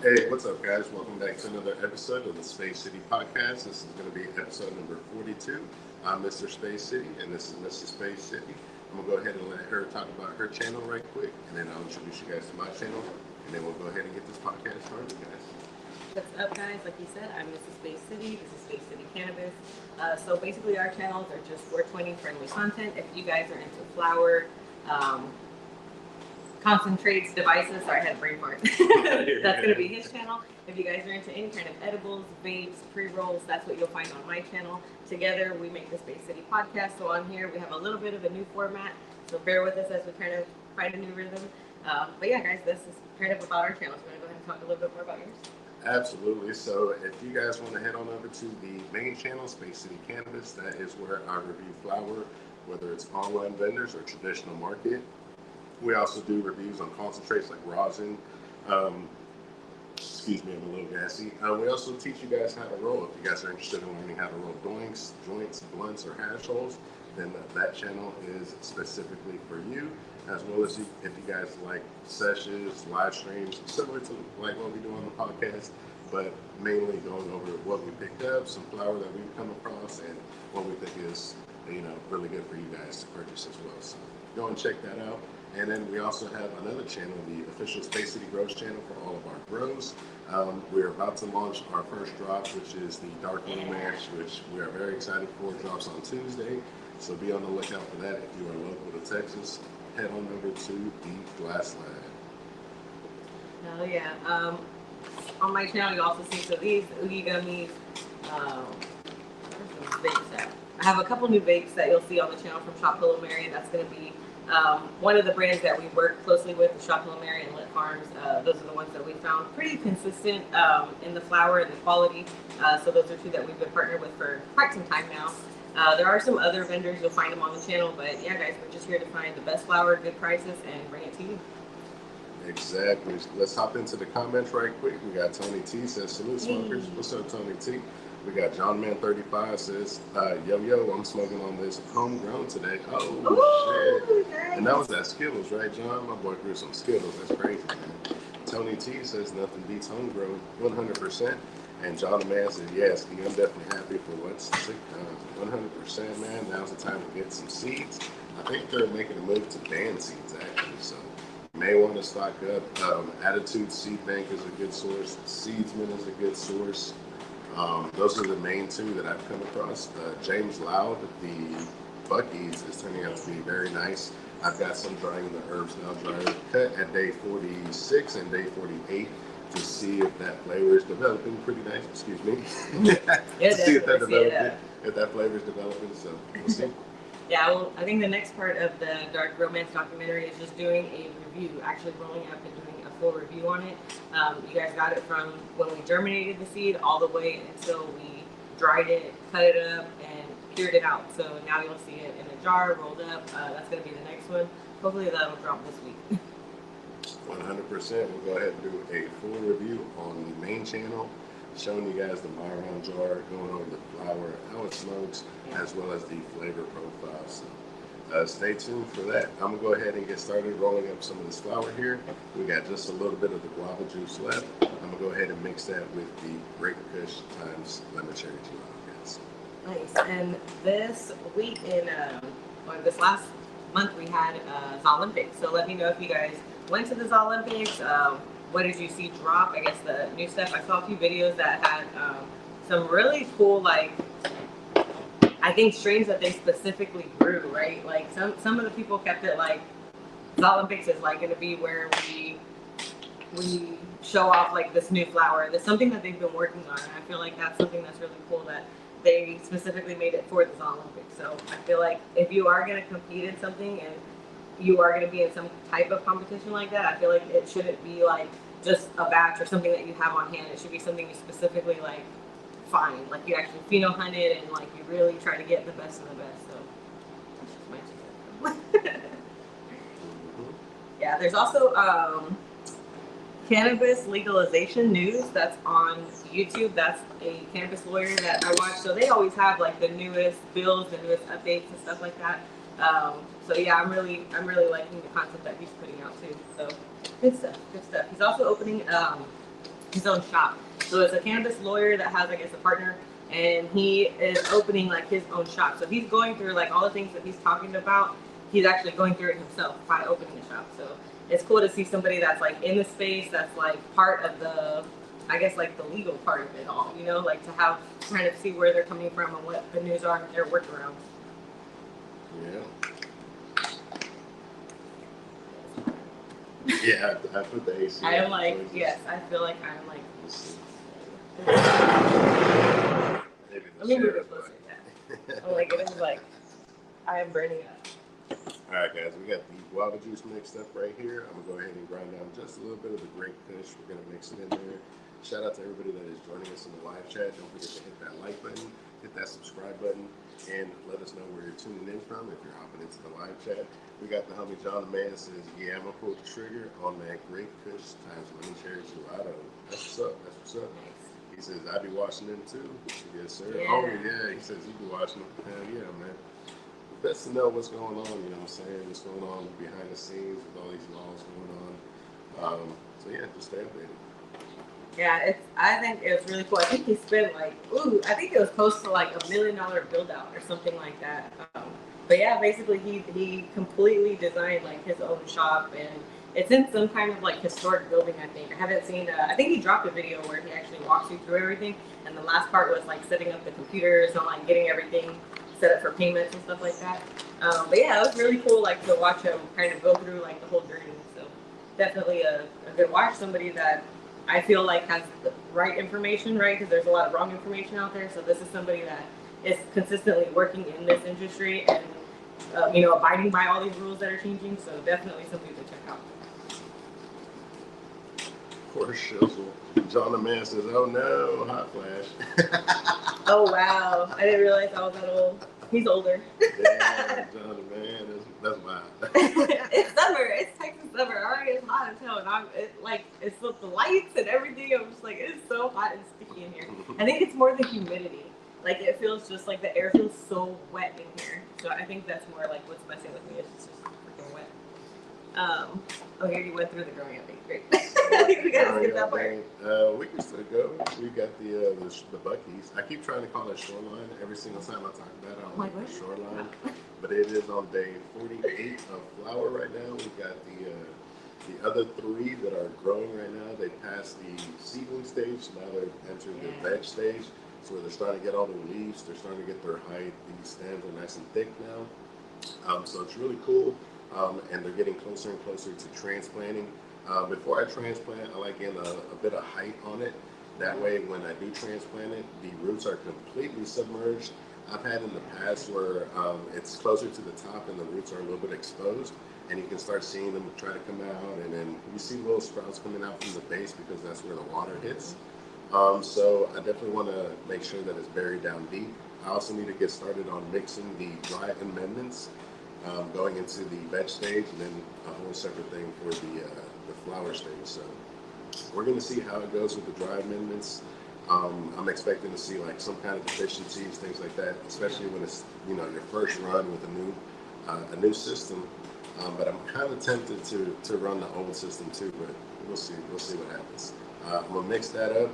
Hey, what's up, guys? Welcome back to another episode of the Space City Podcast. This is going to be episode number 42. I'm Mr. Space City, and this is Mrs. Space City. I'm going to go ahead and let her talk about her channel right quick, and then I'll introduce you guys to my channel, and then we'll go ahead and get this podcast started, guys. What's up, guys? Like you said, I'm Mrs. Space City. This is Space City Cannabis. So basically, our channels are just 420 friendly content. If you guys are into flower, concentrates, devices, sorry, I had a brain fart. That's going to be his channel. If you guys are into any kind of edibles, vapes, pre-rolls, that's what you'll find on my channel. Together, we make the Space City Podcast. So on here, we have a little bit of a new format. So bear with us as we kind of find a new rhythm. But yeah, guys, this is kind of about our channel. So I'm going to go ahead and talk a little bit more about yours. Absolutely. So if you guys want to head on over to the main channel, Space City Cannabis, that is where I review flower, whether it's online vendors or traditional market. We also do reviews on concentrates like rosin. Excuse me, I'm a little gassy. We also teach you guys how to roll. If you guys are interested in learning how to roll joints, blunts, or hash rolls, then that channel is specifically for you. As well as if you guys like sessions, live streams, similar to like what we do on the podcast, but mainly going over what we picked up, some flower that we've come across, and what we think is, really good for you guys to purchase as well. So go and check that out. And then we also have another channel, the official Space City Grows channel for all of our grows. We're about to launch our first drop, which is the Dark Romance, which we are very excited for. It drops on Tuesday, so be on the lookout for that. If you are local to Texas, head on over to the Glass Lab. Hell yeah. On my channel, you also see these Oogie Gummies. Vapes at? I have a couple new vapes that you'll see on the channel from Shop Pillow Mary. That's going to be one of the brands that we work closely with, the Shop Pillow Mary and Lit Farms. Those are the ones that we found pretty consistent in the flower and the quality. So those are two that we've been partnered with for quite some time now. There are some other vendors, you'll find them on the channel, but yeah, guys, we're just here to find the best flower, good prices, and bring it to you. Exactly. Let's hop into the comments right quick. We got Tony T says, salute smokers. Hey. What's up, Tony T? We got John Man 35 says, yo, I'm smoking on this homegrown today. Oh, shit. Nice. And that was that Skittles, right, John? My boy grew some Skittles. That's crazy, man. Tony T says, nothing beats homegrown, 100%. And John the Man said, yes, I'm definitely happy for what's to come. 100%, man. Now's the time to get some seeds. I think they're making a move to ban seeds, actually. So you may want to stock up. Attitude Seed Bank is a good source. Seedsman is a good source. Those are the main two that I've come across. James Loud, the Buc-ee's, is turning out to be very nice. I've got some drying in the Herbs Now dryer cut at day 46 and day 48 to see if that flavor is developing pretty nice. Excuse me. To see if that flavor is developing. So we'll see. Yeah, well, I think the next part of the Dark Romance documentary is just doing a review, actually rolling up and doing a full review on it. You guys got it from when we germinated the seed all the way until we dried it, cut it up, and cured it out. So now you'll see it in a jar, rolled up. That's going to be the next one. Hopefully that'll drop this week. 100%. We'll go ahead and do a full review on the main channel, showing you guys the Myron jar, going over the flower, how it smokes, as well as the flavor profile. So stay tuned for that. I'm going to go ahead and get started rolling up some of this flower here. We got just a little bit of the guava juice left. I'm going to go ahead and mix that with the Grape Kush times lemon cherry guys. Nice. And this week or this last month we had Zolympics. So let me know if you guys went to the Zolympics. What did you see drop? I guess the new stuff. I saw a few videos that had some really cool, I think strains that they specifically grew, right? Like some of the people kept it like Zolympics is going to be where we show off this new flower. There's something that they've been working on, and I feel like that's something that's really cool that they specifically made it for the Zolympics. So I feel like if you are going to compete in something and you are going to be in some type of competition like that, I feel like it shouldn't be just a batch or something that you have on hand. It should be something you specifically find, you actually pheno hunt it and you really try to get the best of the best. So that's just my two. Yeah, there's also cannabis legalization news that's on YouTube. That's a cannabis lawyer that I watch. So they always have the newest bills, the newest updates and stuff like that. So yeah, I'm really liking the content that he's putting out too. So good stuff. He's also opening his own shop. So it's a cannabis lawyer that has, I guess, a partner, and he is opening like his own shop. So he's going through like all the things that he's talking about. He's actually going through it himself by opening the shop. So it's cool to see somebody that's like in the space, that's like part of the, I guess, like the legal part of it all, you know, like to have kind of see where they're coming from and what the news are, their workarounds. Yeah. Yeah, I put the AC. I am like, yes, I feel like I'm like. Let me move it closer. Yeah. I'm like, it is like, I am burning up. All right, guys, we got the guava juice mixed up right here. I'm gonna go ahead and grind down just a little bit of the Great Kush. We're gonna mix it in there. Shout out to everybody that is joining us in the live chat. Don't forget to hit that like button, hit that subscribe button, and let us know where you're tuning in from if you're hopping into the live chat. We got the homie John the Man says, yeah, I'm gonna pull the trigger on that Great Kush times lemon cherry gelato. That's what's up. That's what's up. He says, I be watching them too. Yes, sir. Yeah. Oh, yeah. He says, you be watching them. Hell yeah, man. Best to know what's going on, you know what I'm saying? What's going on behind the scenes with all these laws going on. So yeah, just stay updated. Yeah, I think it was really cool. I think he spent like, I think it was close to like $1 million build out or something like that. But yeah, basically he completely designed like his own shop, and it's in some kind of like historic building, I think. I haven't seen, I think he dropped a video where he actually walks you through everything. And the last part was like setting up the computers and like getting everything set up for payments and stuff like that. But yeah, it was really cool like to watch him kind of go through like the whole journey. So definitely a good watch, somebody that I feel like has the right information, right? Because there's a lot of wrong information out there. So this is somebody that is consistently working in this industry and, you know, abiding by all these rules that are changing. So definitely somebody to check out. Poor Shizzle. John the Man says, oh no, hot flash. Oh wow, I didn't realize I was that old. He's older. Damn, John the Man, that's wild. It's summer. It's Texas summer. Already it's hot as hell, and it's with the lights and everything. I'm just like, it's so hot and sticky in here. I think it's more the humidity. Like it feels just like the air feels so wet in here. So I think that's more like what's messing with me. It's just freaking wet. Okay, you went through the growing up thing. Great. I think we gotta skip that part. We can still go. We got the Buc-ee's. I keep trying to call it Shoreline every single time I talk about it. I'm like Shoreline, but it is on day 48 of flower right now. We got the other 3 that are growing right now. They passed the seedling stage, so now they're entering the veg stage. So where they're starting to get all the leaves, they're starting to get their height. These stems are nice and thick now. So it's really cool. And they're getting closer and closer to transplanting. Before I transplant, I like getting a bit of height on it. That way, when I do transplant it, the roots are completely submerged. I've had in the past where it's closer to the top and the roots are a little bit exposed, and you can start seeing them try to come out, and then you see little sprouts coming out from the base because that's where the water hits. So I definitely want to make sure that it's buried down deep. I also need to get started on mixing the dry amendments going into the veg stage, and then a whole separate thing for the flower stage. So we're going to see how it goes with the dry amendments. I'm expecting to see like some kind of deficiencies, things like that, especially when it's, you know, your first run with a new system. But I'm kind of tempted to run the old system too, but we'll see what happens. I'm gonna mix that up.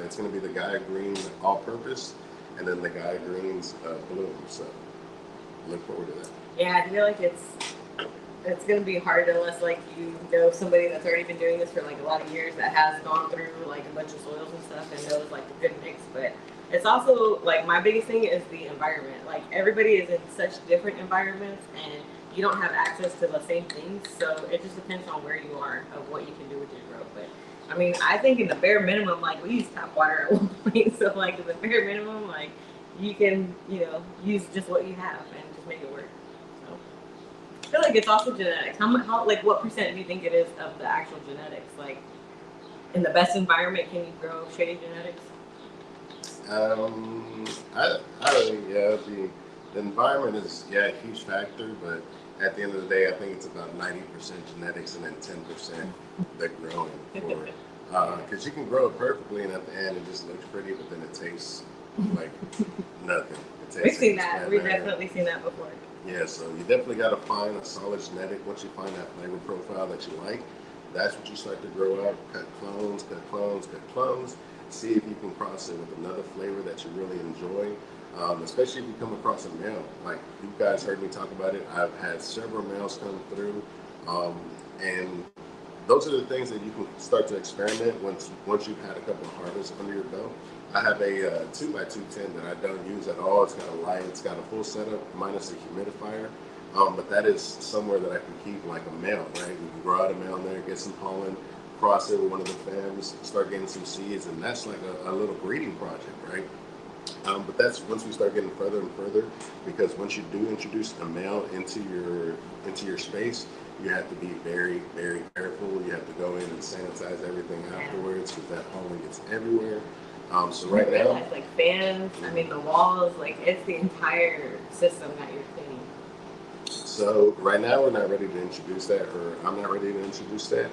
It's gonna be the Gaia Green all-purpose, and then the Gaia Greens bloom. So look forward to that. Yeah, I feel like it's gonna be hard unless like you know somebody that's already been doing this for like a lot of years that has gone through like a bunch of soils and stuff and knows like a good mix. But it's also like my biggest thing is the environment. Like everybody is in such different environments and you don't have access to the same things, so it just depends on where you are of what you can do with your grow. But I mean, I think in the bare minimum, like we use tap water at one point, so like in the bare minimum, like you can, you know, use just what you have and just make it work. So I feel like it's also genetics. How like what percent do you think it is of the actual genetics? Like in the best environment, can you grow shady genetics? The environment is a huge factor, but at the end of the day, I think it's about 90% genetics and then 10% the growing for it. Because you can grow it perfectly, and at the end it just looks pretty, but then it tastes like nothing. We've seen that. We've definitely seen that before. Yeah, so you definitely got to find a solid genetic. Once you find that flavor profile that you like, That's what you start to grow out. Cut clones, cut clones, cut clones. See if you can cross it with another flavor that you really enjoy. Especially if you come across a male. Like you guys heard me talk about it. I've had several males come through, and those are the things that you can start to experiment once you've had a couple of harvests under your belt. I have a 2x2 tent that I don't use at all. It's got a light, it's got a full setup minus a humidifier. But that is somewhere that I can keep like a male, right? We can grow out a male in there, get some pollen, cross it with one of the femmes, start getting some seeds, and that's like a little breeding project, right? But that's once we start getting further and further, because once you do introduce a male into your space, you have to be very, very careful. You have to go in and sanitize everything afterwards because that pollen gets everywhere. So right now, it's like fans. I mean, the walls, like it's the entire system that you're cleaning. So right now we're not ready to introduce that, or I'm not ready to introduce that.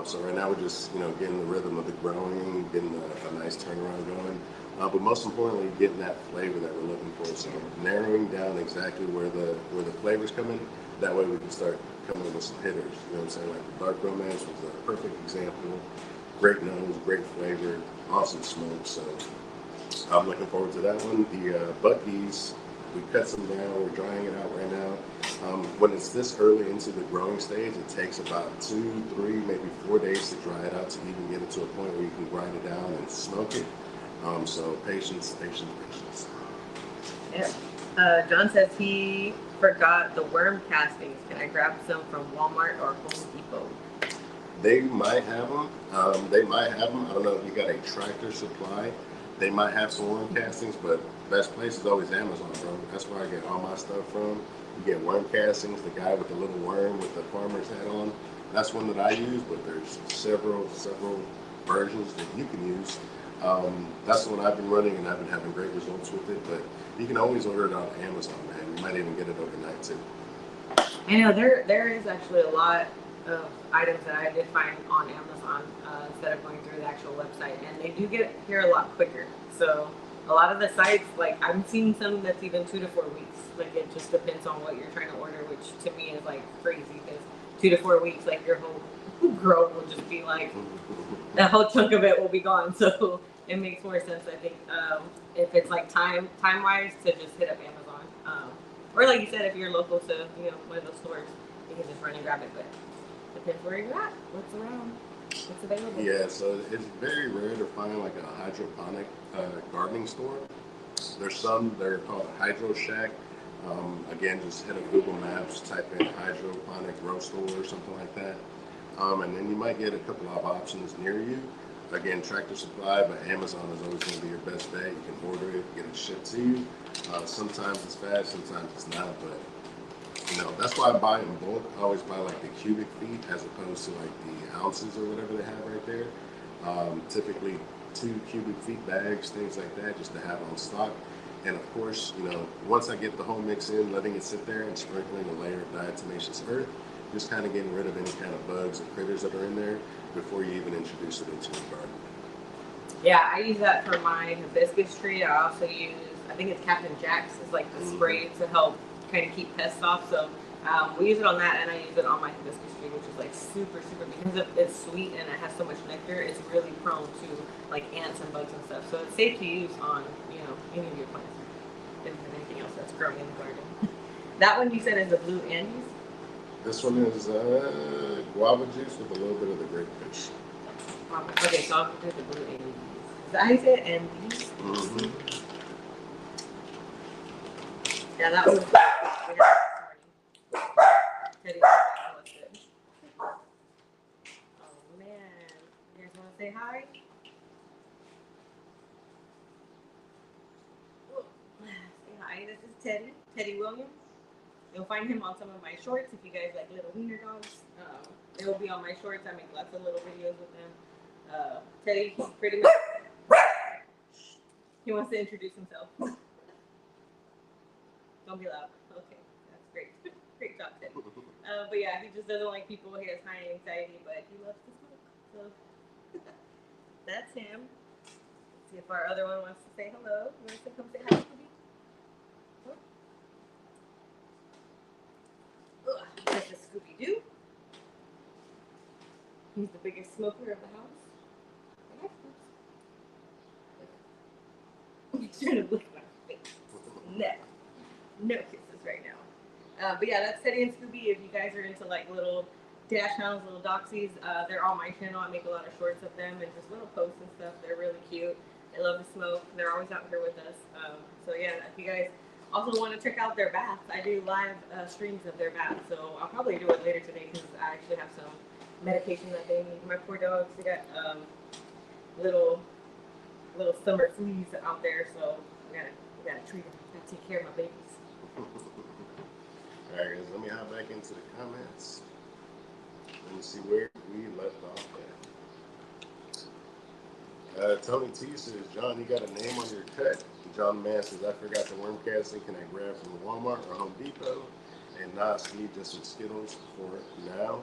So right now we're just getting the rhythm of the growing, getting a nice turnaround going. But most importantly, getting that flavor that we're looking for. So narrowing down exactly where the flavors come in. That way we can start coming with some hitters. You know what I'm saying? Like the Dark Romance was a perfect example. Great nose, great flavor, awesome smoke. So I'm looking forward to that one. The Bucky's, we cut some down. We're drying it out right now. When it's this early into the growing stage, it takes about 2, 3, maybe 4 days to dry it out to even get it to a point where you can grind it down and smoke it. So patience, patience, patience. Yeah. John says he forgot the worm castings. Can I grab some from Walmart or Home Depot? They might have them. They might have them. I don't know if you got a Tractor Supply. They might have some worm castings, but best place is always Amazon, bro. That's where I get all my stuff from. You get worm castings, the guy with the little worm with the farmer's hat on. That's one that I use, but there's several versions that you can use. That's the one I've been running, and I've been having great results with it. But you can always order it on Amazon, man. You might even get it overnight too. I know there is actually a lot of items that I did find on Amazon instead of going through the actual website, and they do get here a lot quicker. So a lot of the sites, like I'm seeing some that's even 2 to 4 weeks. Like it just depends on what you're trying to order, which to me is like crazy because 2 to 4 weeks, like your whole grow will just be like that whole chunk of it will be gone. So it makes more sense, I think, if it's like time wise, to just hit up Amazon, or like you said, if you're local to one of those stores, you can just run and grab it. But depends where you're at, what's around, what's available. Yeah, so it's very rare to find like a hydroponic gardening store. There's some that are called Hydro Shack. Again, just hit up Google Maps, type in hydroponic grow store or something like that. And then you might get a couple of options near you. Again, Tractor Supply, but Amazon is always going to be your best bet. You can order it, get it shipped to you. Sometimes it's fast, sometimes it's not, but that's why I buy in bulk. I always buy like the cubic feet as opposed to like the ounces or whatever they have right there. Typically 2 cubic feet bags, things like that, just to have on stock. And of course, once I get the whole mix in, letting it sit there and sprinkling a layer of diatomaceous earth, just kind of getting rid of any kind of bugs and critters that are in there before you even introduce it into the garden. Yeah, I use that for my hibiscus tree. I also use, I think it's Captain Jack's, it's like the spray to help kind of keep pests off. So we use it on that, and I use it on my hibiscus tree, which is like super, because it's sweet and it has so much nectar. It's really prone to like ants and bugs and stuff. So it's safe to use on any of your plants and anything else that's growing in the garden. That one you said is the Blue Andes. This one is guava juice with a little bit of the grapefruit. Okay, so I'll do the Blue Andes. Is that how you say it? Andes? Mm-hmm. Yeah, that was good. Teddy, that was good. Oh man, you guys want to say hi? Say hi. This is Teddy Williams. You'll find him on some of my shorts if you guys like little wiener dogs. It will be on my shorts. I make lots of little videos with them. Teddy, he's pretty much. He wants to introduce himself. Don't be loud. Okay, that's great. Great job, Teddy. But yeah, he just doesn't like people. He has high anxiety, but he loves to smoke. So that's him. Let's see if our other one wants to say hello. You want to come say hi, Scooby? This is Scooby Doo. He's the biggest smoker of the house. I'm trying to look at my face. No, no kisses right now. But yeah, that's Teddy and Scooby. If you guys are into like little dash hounds, little doxies, they're on my channel. I make a lot of shorts of them and just little posts and stuff. They're really cute. They love to smoke. They're always out here with us. So yeah, if you guys also want to check out their baths, I do live streams of their baths. So I'll probably do it later today because I actually have some medication that they need. My poor dogs, they got little summer fleas out there, so we gotta treat them. Gotta take care of my babies. All right, guys, let me hop back into the comments. Let me see where we left off at. Tony T says, John, you got a name on your cut? John Mann says, I forgot the worm casting. Can I grab from Walmart or Home Depot? And nah, Steve, just some Skittles for now.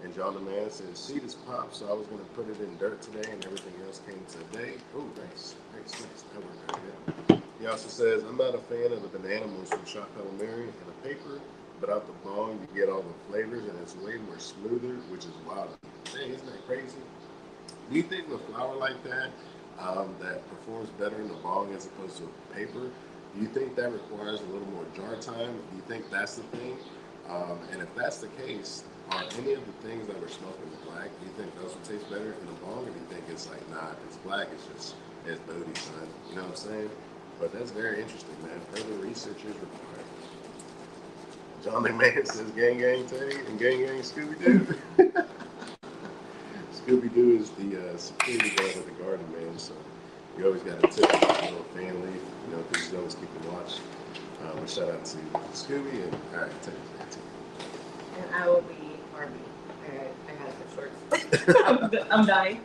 And John the Man says, seed is popped, so I was going to put it in dirt today, and everything else came today. Oh, nice. That worked out good. He also says, I'm not a fan of the banana mousse from Shop Mary and the paper, but out the bong, you get all the flavors, and it's way more smoother, which is wild. Dang, isn't that crazy? Do you think with flour like that, that performs better in the bong as opposed to paper, do you think that requires a little more jar time? Do you think that's the thing? And if that's the case, are any of the things that we're smoking black, do you think those would taste better in the bong, or do you think it's like, nah, if it's black, it's booty, son. You know what I'm saying? But that's very interesting, man. Further research is required. John McMahon says, gang, gang, Teddy, and gang, gang, Scooby-Doo. Scooby-Doo is the security guard of the garden, man, so you always got to tip a little fan leaf, you know, because you always keep them watch. Shout out to Scooby, and all right, Teddy's there too. And I will be Barbie. I gotta put shorts. I'm dying.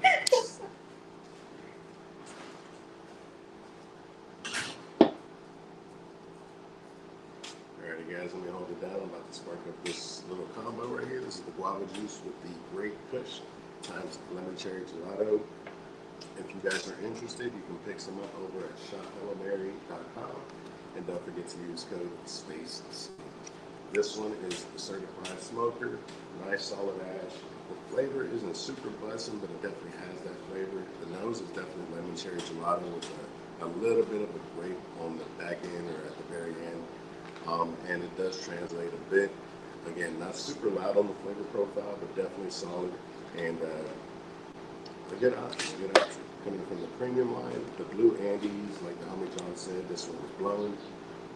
Alrighty, guys, let me hold it down. I'm about to spark up this little combo right here. This is the guava juice with the Great Kush times lemon cherry gelato. If you guys are interested, you can pick some up over at shophellamary.com. And don't forget to use code SPACE. This one is the certified smoker, nice solid ash. The flavor isn't super buzzing, but it definitely has that flavor. The nose is definitely lemon cherry gelato with a little bit of a grape on the back end or at the very end. And it does translate a bit. Again, not super loud on the flavor profile, but definitely solid. And a good option, Coming from the premium line, the Blue Andes, like the homie John said, this one was blown.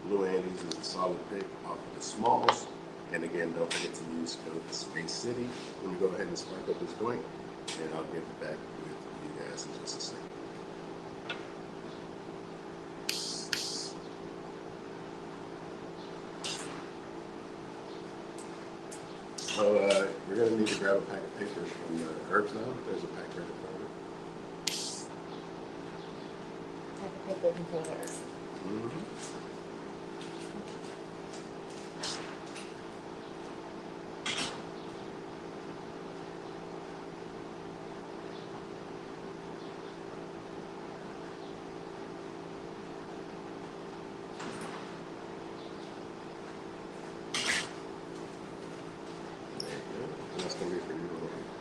Blue Andes is a solid pick off of the smalls. And again, don't forget to use code Space City. Let me go ahead and spark up this joint, and I'll get back with you guys in just a second. So we're gonna need to grab a pack of papers from Herbs now. There's a pack right in front of it. I have to pick those containers.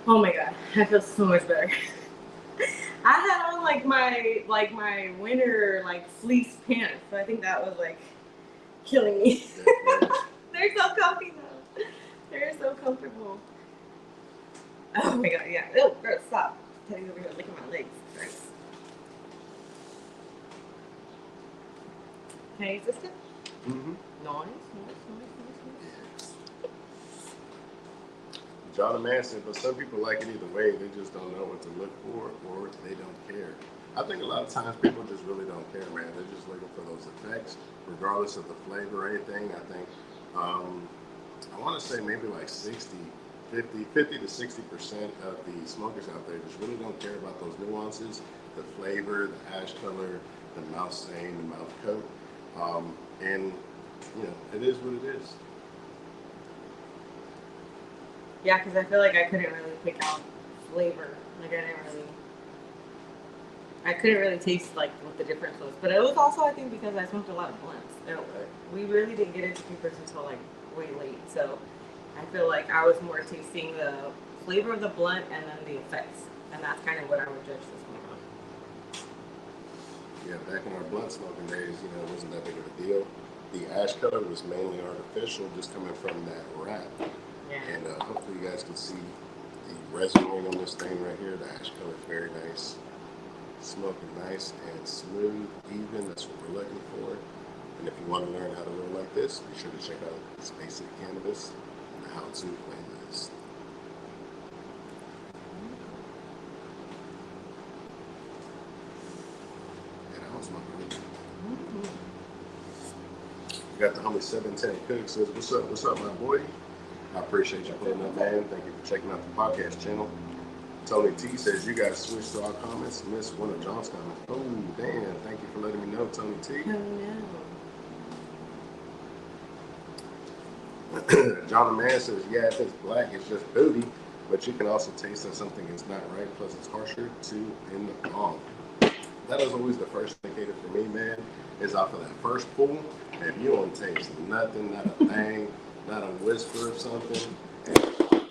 Oh my god, I feel so much better. I had on like my winter fleece pants, so I think that was killing me. They're so comfy though. They're so comfortable. Oh my god, yeah. Oh, girl, stop. Teddy's over here licking my legs. Gross. Can I use this tip? Nice. John the Man said, but some people like it either way. They just don't know what to look for, or they don't care. I think a lot of times people just really don't care, man. They're just looking for those effects, regardless of the flavor or anything. I think, I want to say maybe like 50 to 60% of the smokers out there just really don't care about those nuances, the flavor, the ash color, the mouth stain, the mouth coat. And, it is what it is. Yeah, because I feel like I couldn't really pick out flavor. I couldn't really taste what the difference was. But it was also, I think, because I smoked a lot of blunts. We really didn't get into peepers until way late. So I feel like I was more tasting the flavor of the blunt and then the effects. And that's kind of what I would judge this one on. Yeah, back in our blunt smoking days, you know, it wasn't that big of a deal. The ash color was mainly artificial, just coming from that wrap. Yeah. And hopefully you guys can see the resin ring on this thing right here. The ash color is very nice. Smoking nice and smooth, even. That's what we're looking for. And if you want to learn how to roll like this, be sure to check out Space City Cannabis and the how-to playlist. And I was smoking. We got the homie 710 Cook says, what's up, my boy? I appreciate you putting up, man. Thank you for checking out the podcast channel. Tony T says, you guys switched to our comments. Missed one of John's comments. Oh, damn. Thank you for letting me know, Tony T. Oh, no. John the Man says, yeah, if it's black, it's just booty, but you can also taste that something is not right, plus it's harsher too in the palm. That is always the first indicator for me, man, is off of that first pull. If you don't taste nothing, not a thing, not a whisper of something, and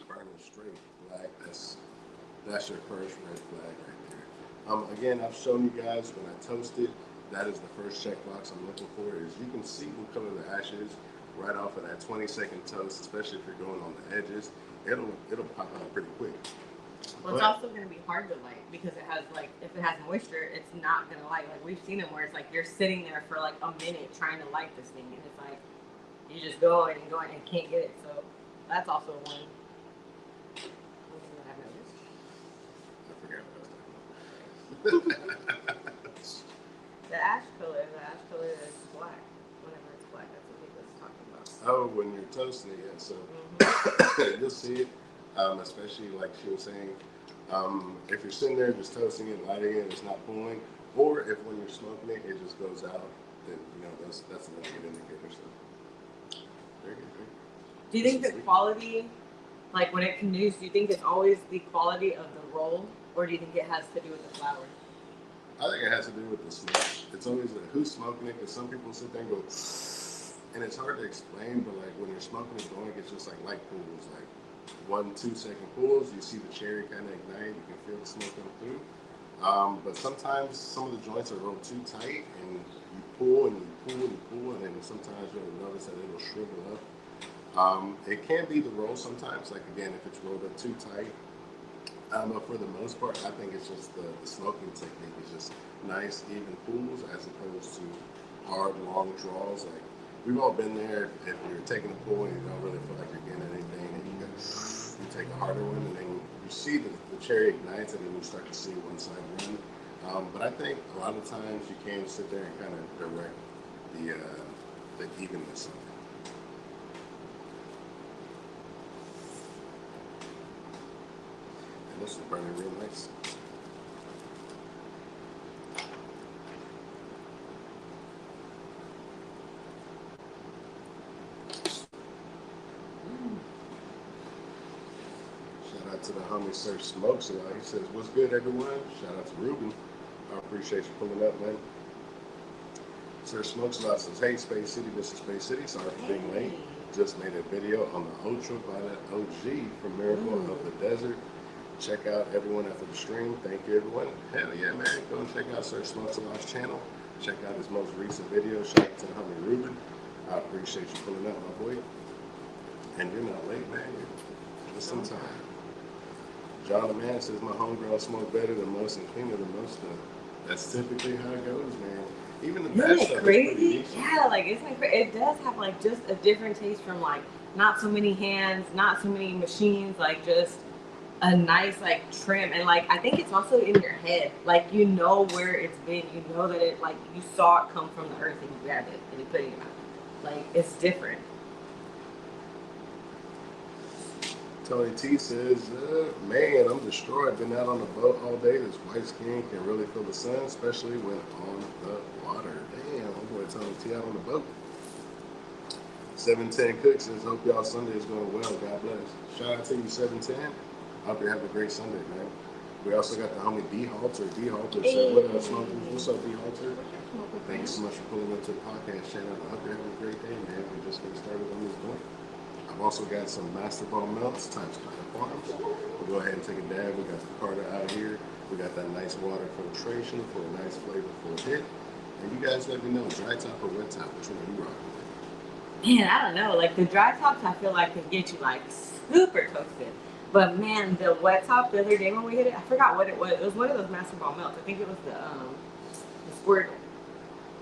burning straight black, that's your first red flag right there. Again, I've shown you guys when I toasted, that is the first checkbox I'm looking for, is you can see what color the ash is right off of that 20-second toast, especially if you're going on the edges. It'll pop out pretty quick. Well, it's also going to be hard to light because it has, like, if it has moisture, it's not going to light. Like, we've seen them where it's like you're sitting there for like a minute trying to light this thing, and it's like you just going and going and can't get it. So that's also one thing that I've noticed. I forgot what I was talking about. The ash color is black. Whenever it's black, that's what he was talking about. Oh, when you're toasting it, yeah. So you'll see it, especially like she was saying, if you're sitting there just toasting it, lighting it, it's not pulling, or if when you're smoking it, it just goes out, then you know that's another good indicator. So very good. Do you think the quality, like when it canoes, do you think it's always the quality of the roll, or do you think it has to do with the flower? I think it has to do with the smoke. It's always who's smoking it, because some people sit there and go, and it's hard to explain, but like when you're smoking it going, it's just like light pulls, like 1-2 second pulls. You see the cherry kind of ignite, you can feel the smoke come through. But sometimes some of the joints are a little too tight, and you pull and you pull and you pull, and then sometimes you'll notice that it'll shrivel up. It can be the roll sometimes, like again, if it's rolled up too tight. But for the most part, I think it's just the smoking technique is just nice, even pulls as opposed to hard, long draws. Like we've all been there. If you're taking a pull and you don't really feel like you're getting anything, and you take a harder one, and then you see the cherry ignites, and then you start to see one side run. But I think a lot of times you can sit there and kind of direct the evenness of it. This is burning real nice. Shout out to the homie Sir Smokes a lot. He says, what's good, everyone? Shout out to Ruben. I appreciate you pulling up, man. Sir Smokes a lot says, hey, Space City, this is Space City. Sorry for being late. Just made a video on the Ultraviolet OG from Miracle of the Desert. Check out everyone after the stream. Thank you, everyone. Hell yeah, man. Go and check out Sir Smokes-A-Lot's channel. Check out his most recent video. Shout out to the homie Ruben. I appreciate you pulling up, my boy. And you're not late, man. You're just in time. John the Man says, my homegirl smoke better than most and cleaner than most. That's typically how it goes, man. Even the best stuff is pretty decent. Yeah, like isn't it crazy? It does have like just a different taste from like not so many hands, not so many machines, like just a nice like trim. And like I think it's also in your head, like you know where it's been, you know that it like you saw it come from the earth and you grabbed it and you put it in your mouth. Like it's different. Tony T says, man, I'm destroyed. Been out on the boat all day. This white skin can really feel the sun, especially when on the water. Damn, my boy Tony T out on the boat. 710 Cook says, hope y'all Sunday is going well. God bless. Shout out to you, 710. Hope you're having a great Sunday, man. We also got the homie D Halter. D Halter said, what up, smokers? What's up, D Halter? Thank you so much for pulling up to the podcast channel. I hope you're having a great day, man. We're just getting started on this point. I I've also got some Master Ball melts times Carter Farms. We'll go ahead and take a dab. We got the Carter out here. We got that nice water filtration for a nice flavorful hit. And you guys let me know, dry top or wet top, which one are you rocking with? Man, I don't know. Like the dry tops, I feel like can get you like super toasted. But man, the wet top the other day when we hit it, I forgot what it was. It was one of those Master Ball melts. I think it was the Squirt.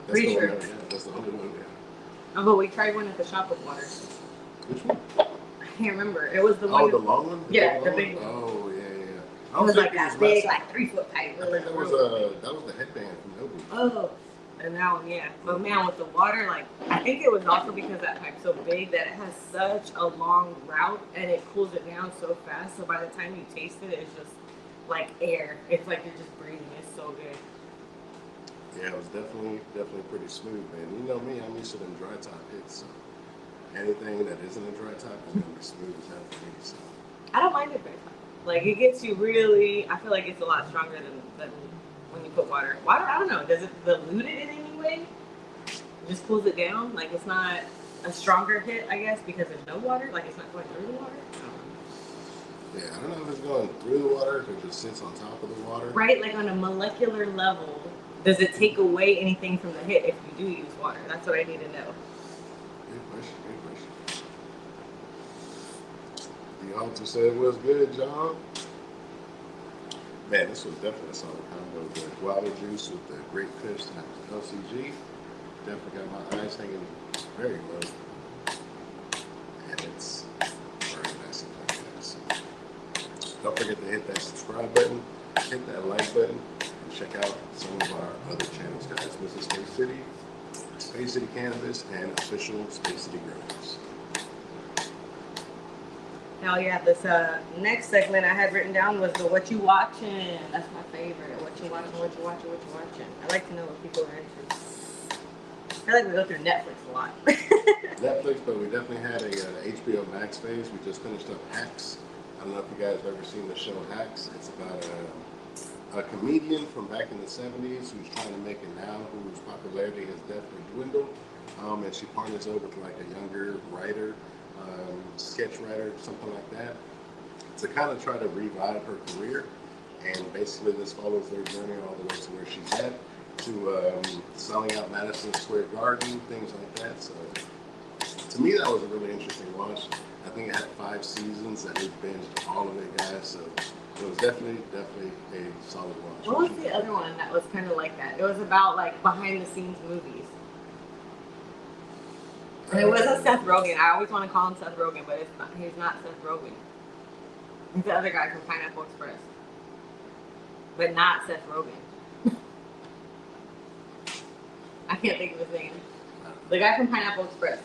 That's Pretty the sure. one, yeah. That's the only one, yeah. Oh, but we tried one at the shop with water. Which one? I can't remember. It was the one. Oh, the long one? Yeah, the the big one. Oh, yeah, yeah. It was like that big, like 3 foot pipe. I think that was the headband from Nobu. Oh, and that one, yeah. But man, with the water, like, I think it was also because that pipe's so big that it has such a long route and it cools it down so fast. So by the time you taste it, it's just like air. It's like you're just breathing. It's so good. Yeah, it was definitely pretty smooth, man. You know me, I'm used to them dry top hits, so anything that isn't a dry top is gonna be smooth as hell for me. So I don't mind it very much. Like, it gets you really, I feel like it's a lot stronger than when you put water. Water, I don't know, does it dilute it in any way? It just cools it down? Like, it's not a stronger hit, I guess, because there's no water? Like, it's not going through the water? yeah, I don't know if it's going through the water or if it just sits on top of the water. Right, like on a molecular level, does it take away anything from the hit if you do use water? That's what I need to know. Good question. The author said it was good, John. Man, this was definitely a solid combo. The guava juice with the grape kush times LCG. Definitely got my eyes hanging very low. And it's very nice and like that. So don't forget to hit that subscribe button, hit that like button, and check out some of our other channels, guys. Mrs. Space City, Space City Cannabis, and official Space City Growers. Hell yeah, this next segment I had written down was the what you watching. That's my favorite. What you watching. I like to know what people are into. I feel like we go through Netflix a lot. Netflix, but we definitely had a HBO Max phase. We just finished up Hacks. I don't know if you guys have ever seen the show Hacks. It's about a comedian from back in the 70s who's trying to make it now, whose popularity has definitely dwindled. And she partners up with like a younger writer, sketch writer, something like that, to kind of try to revive her career. And basically this follows their journey all the way to where she's at, to selling out Madison Square Garden, things like that. So to me, that was a really interesting watch. I think it had 5 seasons that we binged all of it, guys. So it was definitely a solid watch. What was the other one that was kind of like that? It was about like behind the scenes movies. And it wasn't Seth Rogen. I always want to call him Seth Rogen, but it's not. He's not Seth Rogen. He's the other guy from Pineapple Express, but not Seth Rogen. I can't think of his name. The guy from Pineapple Express.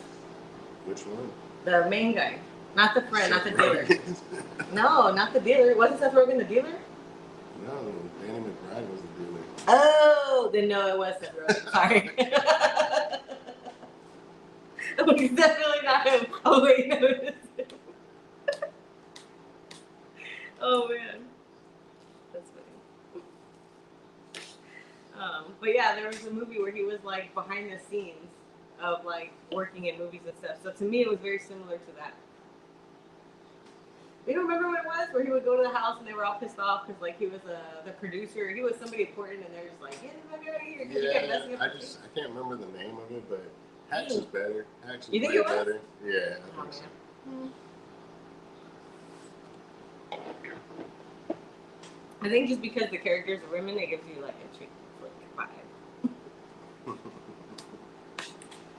Which one? The main guy, not the friend, not the dealer. No, not the dealer. Wasn't Seth Rogen the dealer? No, Danny McBride was the dealer. Oh, then no, it was Seth Rogen. Sorry. It's definitely not him. Oh wait, no, it is him. Oh man, that's funny. But yeah, there was a movie where he was like behind the scenes of like working in movies and stuff. So to me, it was very similar to that. You don't remember what it was? Where he would go to the house and they were all pissed off because like he was the producer. He was somebody important, and they're just like, get the fuck out of here. He kept messing up I can't remember the name of it, but Hacks is better. Hacks is You think way it was? better. Yeah, I think so. I think just because the characters are women, it gives you like a chick flick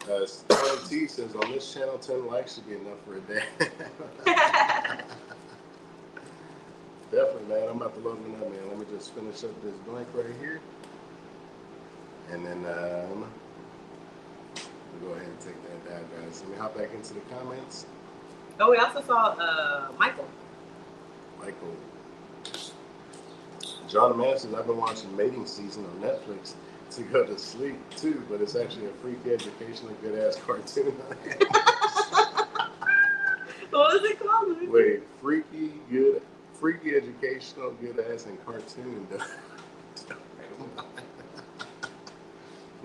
vibe. Stella T says on this channel, 10 likes should be enough for a day. Definitely, man. I'm about to load it up, man. Let me just finish up this blank right here. And then we'll go ahead and take that down, guys. Let me hop back into the comments. Oh, we also saw Michael. Michael. John Mann says, I've been watching Mating Season on Netflix to go to sleep too, but it's actually a freaky, educational, good ass cartoon. What was it called? Wait, freaky, educational, good ass, and cartoon.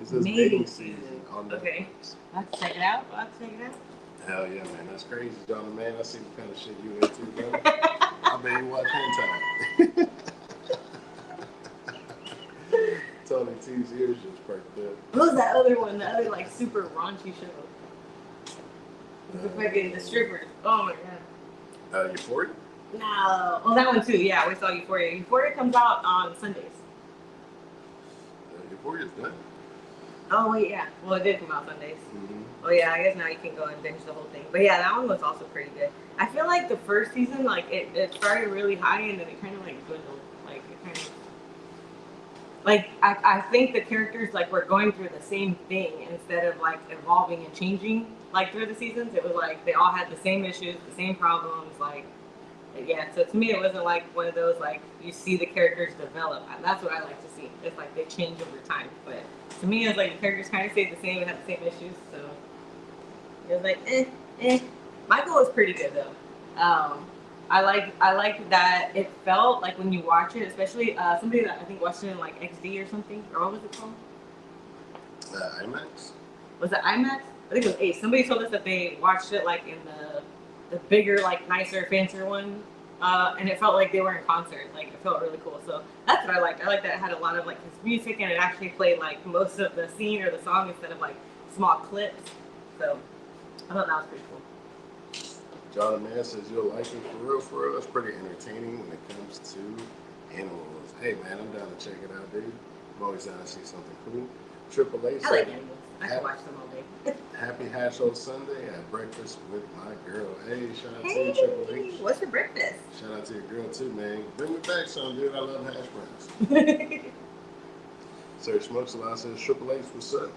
It says Mating Season on Netflix. Okay. I'll have to check it out. Hell yeah, man. That's crazy, John, man. I see the kind of shit you into, bro. I bet you watch hentai. Tony T's ears just perked up. What was that other one? The other like super raunchy show. The fucking the strippers. Oh my god. Euphoria? No. Well, that one too. Yeah, we saw Euphoria. Euphoria comes out on Sundays. Euphoria's done. Oh wait, yeah. Well, it did come out Sundays. Mm-hmm. Oh yeah, I guess now you can go and binge the whole thing. But yeah, that one was also pretty good. I feel like the first season, like it started really high and then it kind of like dwindled. Like it kind of like I think the characters like were going through the same thing instead of like evolving and changing like through the seasons. It was like they all had the same issues, the same problems. Like yeah, so to me it wasn't like one of those like you see the characters develop. That's what I like to see. It's like they change over time. But to me, it's like the characters kind of stayed the same and had the same issues. So it was like Michael was pretty good though. I like that it felt like when you watch it, especially somebody that I think watched it in like XD or something, or what was it called? IMAX. Was it IMAX? I think it was Ace. Somebody told us that they watched it like in the bigger, like nicer, fancier one, and it felt like they were in concert. Like it felt really cool. So that's what I liked. I liked that it had a lot of like his music and it actually played like most of the scene or the song instead of like small clips. So I thought that was pretty cool. John Man says you'll like it for real, for real. It's pretty entertaining when it comes to animals. Hey man, I'm down to check it out, dude. I'm always down to see something cool. Triple A I like said, animals. I can watch them all day. happy Hash O Sunday at breakfast with my girl. Hey, shout out to you, Triple H. What's for breakfast? Shout out to your girl too, man. Bring me back some, dude. I love hash browns. Sir Smokes a lot says Triple H, what's up?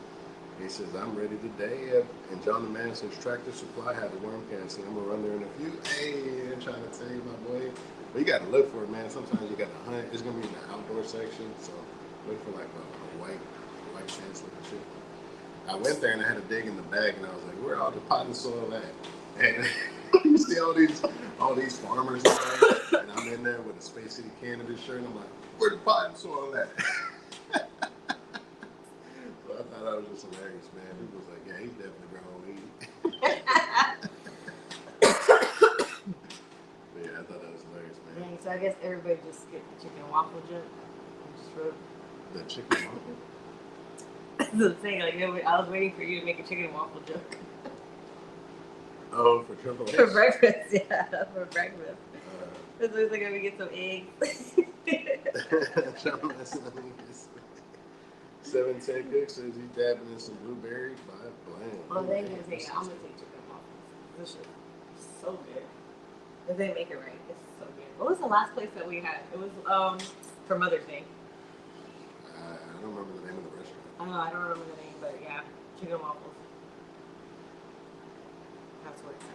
He says, I'm ready today. And John the Man says, Tractor Supply had the worm casting. I'm going to run there in a few. Hey, I'm trying to tell you, my boy. But you got to look for it, man. Sometimes you got to hunt. It's going to be in the outdoor section. So look for like a white fence looking shit. I went there and I had to dig in the bag and I was like, where all the pot and soil at? And you see all these farmers and I'm in there with a Space City Canada shirt and I'm like, where the pot and soil at? So I thought that was just hilarious, man. People was like, yeah, he's definitely growing weed. But yeah, I thought that was hilarious, man. Dang, so I guess everybody just get the chicken and waffle joke. Just wrote. The chicken waffle? That's what I'm saying. Like, I was waiting for you to make a chicken and waffle joke. Oh, for Triple H? For breakfast, yeah, for breakfast. This looks like I'm gonna get some eggs. 710 Cook says he's dabbing in some blueberries by Bland. Well, they gonna say, I'm gonna take chicken and waffles. This shit is so good. If they make it right, it's so good. What was the last place that we had? It was for Mother's Day. I don't remember the name of the restaurant. I don't remember the name, but yeah, chicken and waffles. That's what it's at.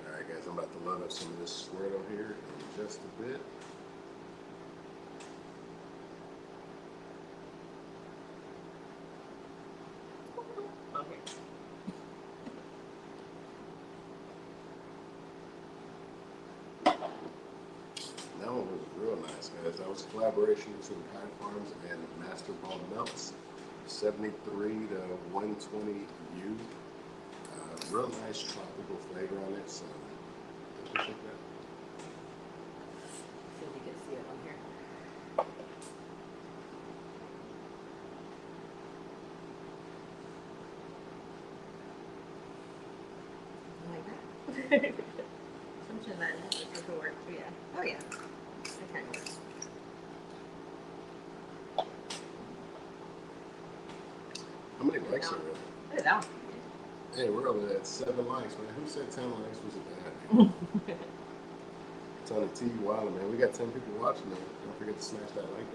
All right, guys, I'm about to load up some of this Squirtle here in just a bit. Okay. That one was real nice, guys. That was a collaboration between Kai Farms and Master Ball Melts. 73 to 120 U. Real nice tropical flavor on it, so check that out. See if you can see it on here. Like that. Something like that. It could work. Yeah. Oh yeah. That kind of works. How many likes are there? Look at that one. Hey, we're over at 7 likes, man. Who said 10 likes was a bad? Tony T, you wild, man. We got 10 people watching it. Don't forget to smash that like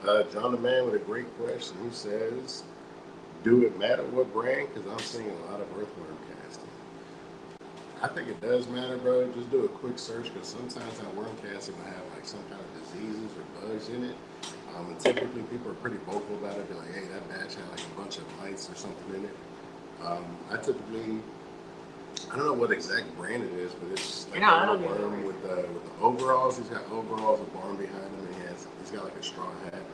button. John the Man with a great question. He says, do it matter what brand? Because I'm seeing a lot of earthworm casting. I think it does matter, bro. Just do a quick search because sometimes that worm casting will have like some kind of diseases or bugs in it. And typically people are pretty vocal about it. They're like, hey, that batch had like a bunch of mites or something in it. I typically, I don't know what exact brand it is, but it's like I a don't little know. worm with the overalls. He's got overalls, a barn behind him, and he's got like a straw hat.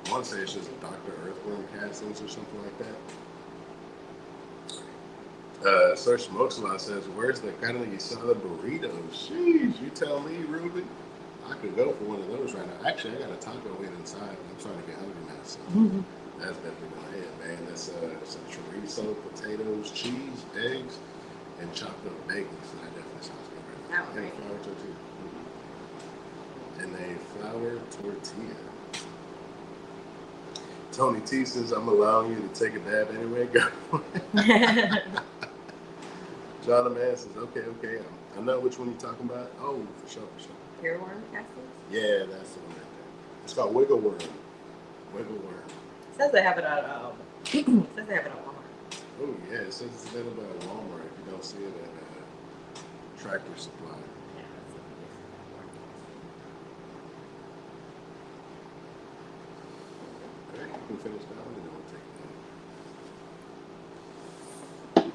I want to say it's just Dr. Earthworm castings or something like that. Sir Smokes a Lot says, "Where's the carne asada burritos?" Sheesh, you tell me, Ruben. I could go for one of those right now. Actually, I got a taco waiting inside. I'm starting to get hungry now, so that's definitely going ahead, man. That's some chorizo, potatoes, cheese, eggs, and chopped up bacon. So that definitely sounds good right now. And a flour tortilla. And a flour tortilla. Tony T says, "I'm allowing you to take a dab anyway." Go. John the Man says, "Okay. I know which one you're talking about." Oh, for sure. Earworm castings? Yeah, that's the one right there. It's called Wiggle Worm. Wiggle Worm. It says they have it at Walmart. Oh yeah, it says it's available at Walmart. If you don't see it at Tractor Supply. Yeah, All right, you can finish that one and then we'll take that.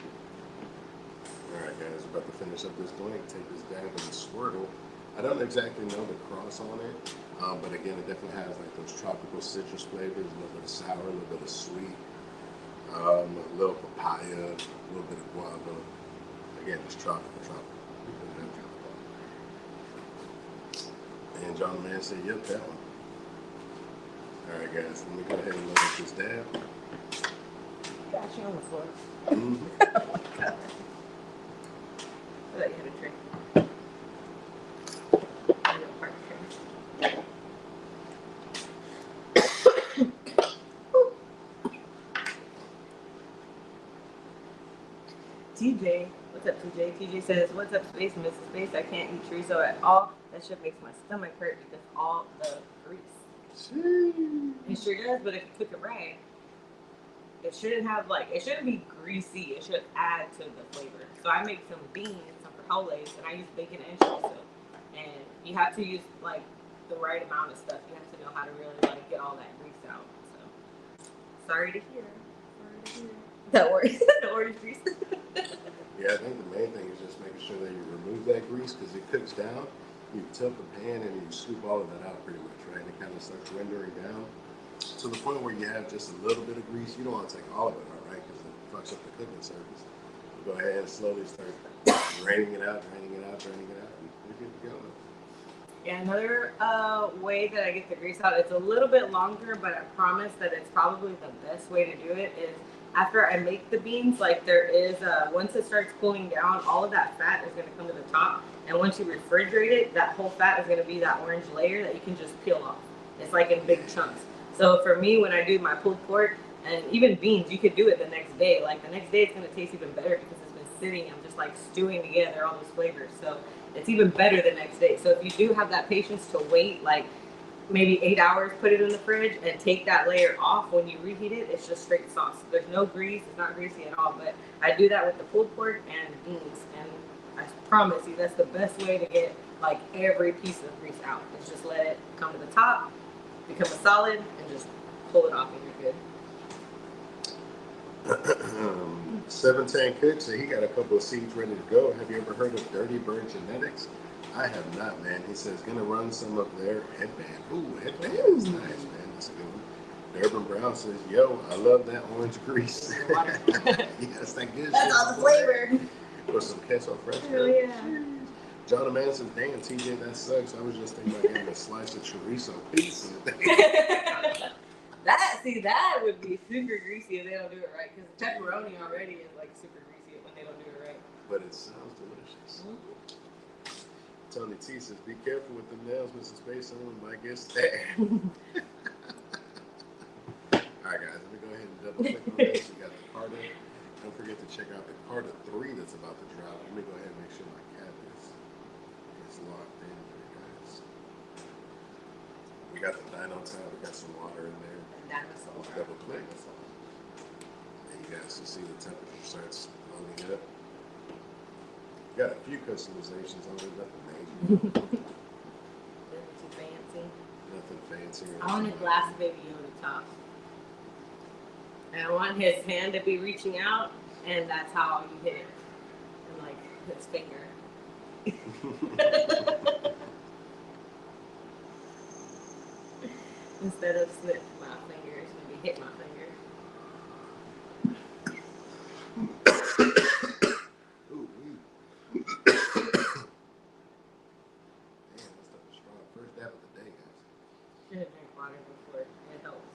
All right, guys, we're about to finish up this joint. Take this dab of the Squirtle. I don't exactly know the cross on it, but again, it definitely has like those tropical citrus flavors, a little bit of sour, a little bit of sweet, a little papaya, a little bit of guava. Again, it's tropical. And John the Man said, "Yep, that one." All right, guys, let me go ahead and look at this dab. Got you on the floor. Mm-hmm. I thought you had a drink. TJ, what's up, TJ? TJ says, "What's up, Space, Mrs. Space? I can't eat chorizo at all. That shit makes my stomach hurt because all the grease." It sure does, but if you cook it right, it shouldn't be greasy. It should add to the flavor. So I make some beans, some frijoles, and I use bacon and chorizo. And you have to use like the right amount of stuff. You have to know how to really like get all that grease out. So sorry to hear. That orange grease. Yeah, I think the main thing is just making sure that you remove that grease because it cooks down. You tilt the pan and you scoop all of that out pretty much, right? And it kind of starts rendering down to the point where you have just a little bit of grease. You don't want to take all of it out, right? Because it fucks up the cooking surface. You go ahead and slowly start draining it out, and we're good to go. Yeah, another way that I get the grease out, it's a little bit longer, but I promise that it's probably the best way to do it is after I make the beans, like there is, once it starts cooling down, all of that fat is going to come to the top. And once you refrigerate it, that whole fat is going to be that orange layer that you can just peel off. It's like in big chunks. So for me, when I do my pulled pork and even beans, you could do it the next day. Like the next day, it's going to taste even better because it's been sitting and just like stewing together all those flavors. So it's even better the next day. So if you do have that patience to wait, like maybe 8 hours, put it in the fridge and take that layer off when you reheat it, it's just straight sauce. There's no grease, it's not greasy at all. But I do that with the pulled pork and beans, and I promise you that's the best way to get like every piece of grease out. Is just let it come to the top, become a solid, and just pull it off and you're good. 710 Cook, so he got a couple of seeds ready to go. Have you ever heard of Dirty Bird Genetics? I have not, man. He says gonna run some of their headband. Ooh, headband is nice, man. That's a good one. Urban Brown says, "Yo, I love that orange grease." Yes, that good. That's all the flavor. Or some queso fresco. Oh yeah. John the Man says, "Damn, TJ, that sucks. I was just thinking about getting a slice of chorizo pizza." that would be super greasy if they don't do it right. Because pepperoni already is like super greasy when they don't do it right. But it sounds delicious. Mm-hmm. Tony T says, "Be careful with the nails, Mrs. Space. Someone might get stabbed." All right, guys, let me go ahead and double click on this. We got the Carta. Don't forget to check out the Carta 3 that's about to drop. Let me go ahead and make sure my cap is locked in here, guys. We got the Dino Tile. We got some water in there. Dinosaur. Double click. And you guys can see the temperature starts loading up. Got a few customizations on it, nothing major. Nothing too fancy. Nothing fancy. I want a glass Baby Yoda top. And I want his hand to be reaching out, and that's how you hit it. And like his finger. Instead of snip my fingers, maybe hit my finger. Ooh, damn, this stuff is strong. First dab of the day, guys. Should have drank water before. It helps.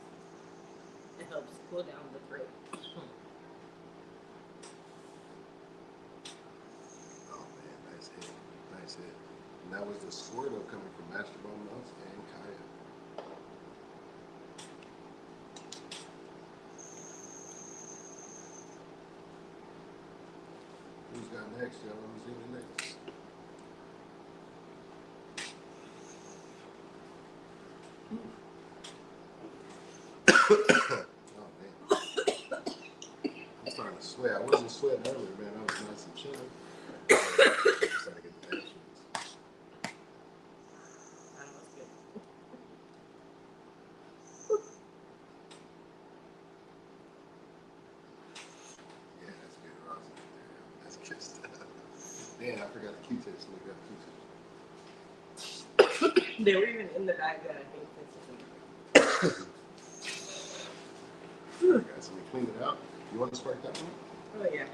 It helps cool down the throat. Oh man, nice hit. Nice hit. And that was the Squirtle coming from Master Bone Nuts and Kaya. Who's got next, y'all? Who's eating next? Oh man. I'm starting to sweat. I wasn't sweating earlier, man. I was nice and chilling. Starting to get the bad shit. That was good. Yeah, that's good. Rosin. That's good stuff. Man, I forgot the Q-tips. Look at Q-tips. They were even in the bag that I think this is. Alright, guys, so we cleaned it out. You want to spark that one? Oh yeah.